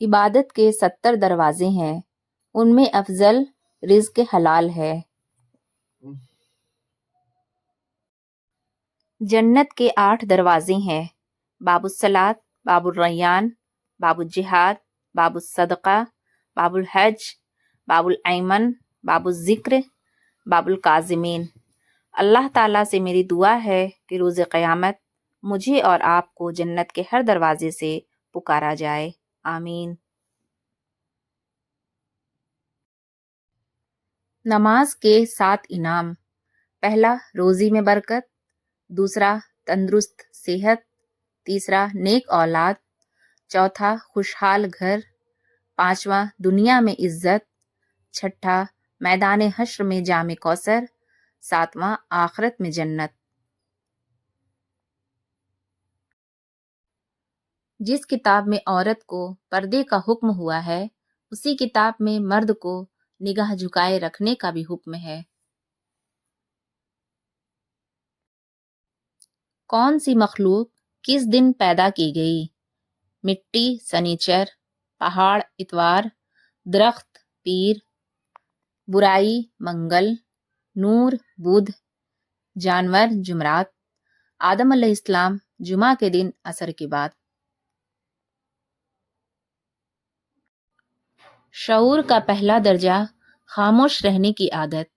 عبادت کے 70 دروازے ہیں، ان میں افضل رزق حلال ہے۔ جنت کے 8 دروازے ہیں، باب الصلاۃ، باب الریان، باب الجہاد، باب الصدقہ، باب الحج، باب الایمن، باب الذکر، باب الکاظمین۔ اللہ تعالیٰ سے میری دعا ہے کہ روز قیامت مجھے اور آپ کو جنت کے ہر دروازے سے پکارا جائے، آمین۔ نماز کے 7 انعام: پہلا، روزی میں برکت، دوسرا، تندرست صحت، تیسرا، نیک اولاد، چوتھا، خوشحال گھر، پانچواں، دنیا میں عزت، چھٹا، میدان حشر میں جام کوثر، ساتواں، آخرت میں جنت۔ جس کتاب میں عورت کو پردے کا حکم ہوا ہے، اسی کتاب میں مرد کو نگاہ جھکائے رکھنے کا بھی حکم ہے۔ کون سی مخلوق کس دن پیدا کی گئی؟ مٹی سنیچر، پہاڑ اتوار، درخت پیر، برائی منگل، نور بدھ، جانور جمعرات، آدم علیہ السلام جمعہ کے دن عصر کے بعد۔ شعور کا پہلا درجہ خاموش رہنے کی عادت،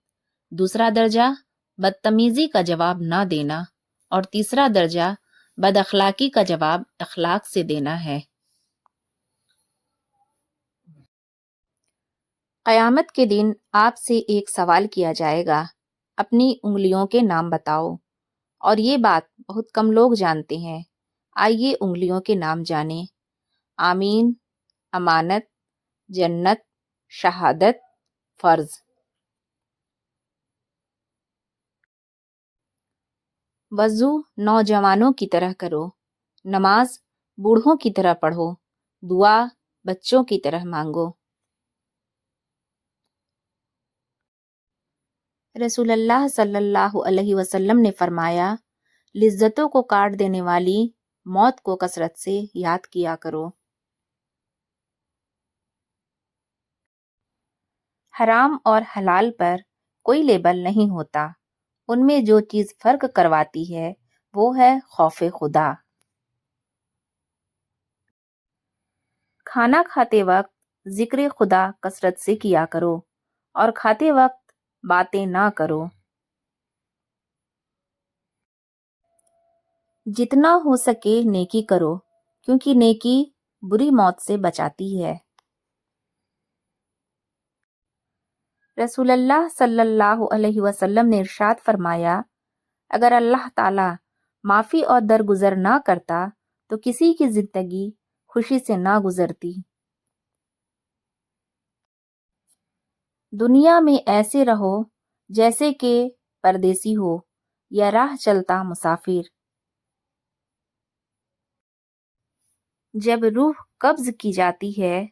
دوسرا درجہ بدتمیزی کا جواب نہ دینا، اور تیسرا درجہ بد اخلاقی کا جواب اخلاق سے دینا ہے۔ قیامت کے دن آپ سے ایک سوال کیا جائے گا، اپنی انگلیوں کے نام بتاؤ، اور یہ بات بہت کم لوگ جانتے ہیں۔ آئیے انگلیوں کے نام جانیں: آمین، امانت، جنت، شہادت، فرض۔ وضو نوجوانوں کی طرح کرو، نماز بوڑھوں کی طرح پڑھو، دعا بچوں کی طرح مانگو۔ رسول اللہ صلی اللہ علیہ وسلم نے فرمایا، لذتوں کو کاٹ دینے والی موت کو کثرت سے یاد کیا کرو۔ حرام اور حلال پر کوئی لیبل نہیں ہوتا، ان میں جو چیز فرق کرواتی ہے وہ ہے خوف خدا۔ کھانا کھاتے وقت ذکر خدا کثرت سے کیا کرو، اور کھاتے وقت باتیں نہ کرو۔ جتنا ہو سکے نیکی کرو، کیونکہ نیکی بری موت سے بچاتی ہے۔ رسول اللہ صلی اللہ علیہ وسلم نے ارشاد فرمایا، اگر اللہ تعالی معافی اور درگزر نہ کرتا تو کسی کی زندگی خوشی سے نہ گزرتی۔ دنیا میں ایسے رہو جیسے کہ پردیسی ہو یا راہ چلتا مسافر۔ جب روح قبض کی جاتی ہے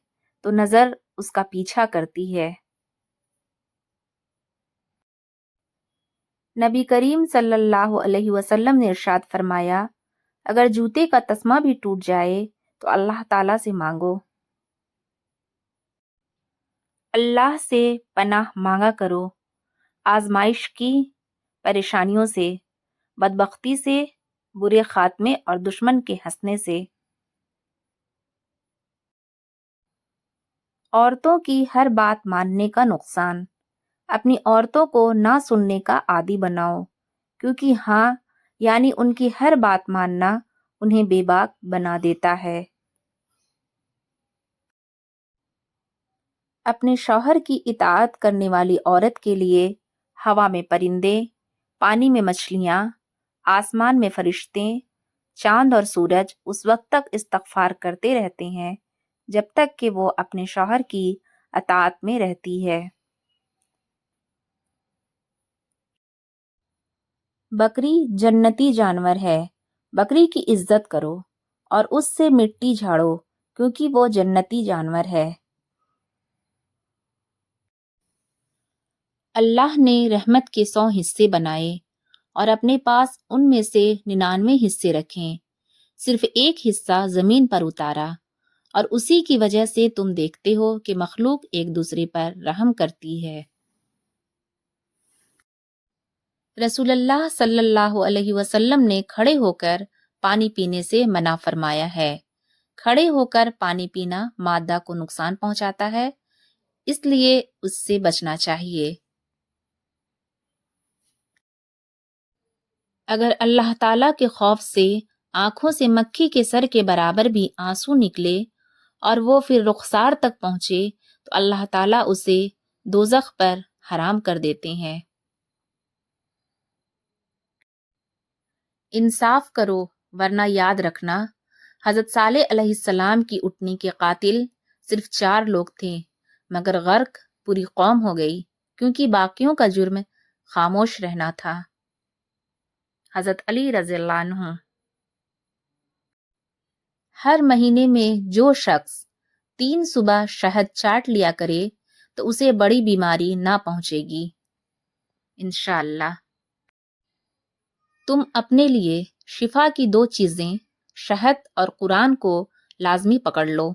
تو نظر اس کا پیچھا کرتی ہے۔ نبی کریم صلی اللہ علیہ وسلم نے ارشاد فرمایا، اگر جوتے کا تسمہ بھی ٹوٹ جائے تو اللہ تعالیٰ سے مانگو۔ اللہ سے پناہ مانگا کرو، آزمائش کی، پریشانیوں سے، بدبختی سے، برے خاتمے اور دشمن کے ہنسنے سے۔ عورتوں کی ہر بات ماننے کا نقصان: اپنی عورتوں کو نہ سننے کا عادی بناؤ، کیونکہ ہاں یعنی ان کی ہر بات ماننا انہیں بے باک بنا دیتا ہے۔ اپنے شوہر کی اطاعت کرنے والی عورت کے لیے ہوا میں پرندے، پانی میں مچھلیاں، آسمان میں فرشتے، چاند اور سورج اس وقت تک استغفار کرتے رہتے ہیں جب تک کہ وہ اپنے شوہر کی اطاعت میں رہتی ہے۔ بکری جنتی جانور ہے، بکری کی عزت کرو اور اس سے مٹی جھاڑو، کیونکہ وہ جنتی جانور ہے۔ اللہ نے رحمت کے 100 حصے بنائے اور اپنے پاس ان میں سے 99 حصے رکھیں، صرف ایک حصہ زمین پر اتارا اور اسی کی وجہ سے تم دیکھتے ہو کہ مخلوق ایک دوسرے پر رحم کرتی ہے۔ رسول اللہ صلی اللہ علیہ وسلم نے کھڑے ہو کر پانی پینے سے منع فرمایا ہے۔ کھڑے ہو کر پانی پینا معدہ کو نقصان پہنچاتا ہے، اس لیے اس سے بچنا چاہیے۔ اگر اللہ تعالیٰ کے خوف سے آنکھوں سے مکھی کے سر کے برابر بھی آنسو نکلے اور وہ پھر رخسار تک پہنچے تو اللہ تعالیٰ اسے دوزخ پر حرام کر دیتے ہیں۔ انصاف کرو ورنہ یاد رکھنا حضرت صالح علیہ السلام کی اٹھنی کے قاتل صرف 4 لوگ تھے، مگر غرق پوری قوم ہو گئی کیونکہ باقیوں کا جرم خاموش رہنا تھا۔ حضرت علی رضی اللہ عنہ۔ ہر مہینے میں جو شخص 3 صبح شہد چاٹ لیا کرے تو اسے بڑی بیماری نہ پہنچے گی انشاءاللہ۔ تم اپنے لیے شفا کی 2 چیزیں شہد اور قرآن کو لازمی پکڑ لو۔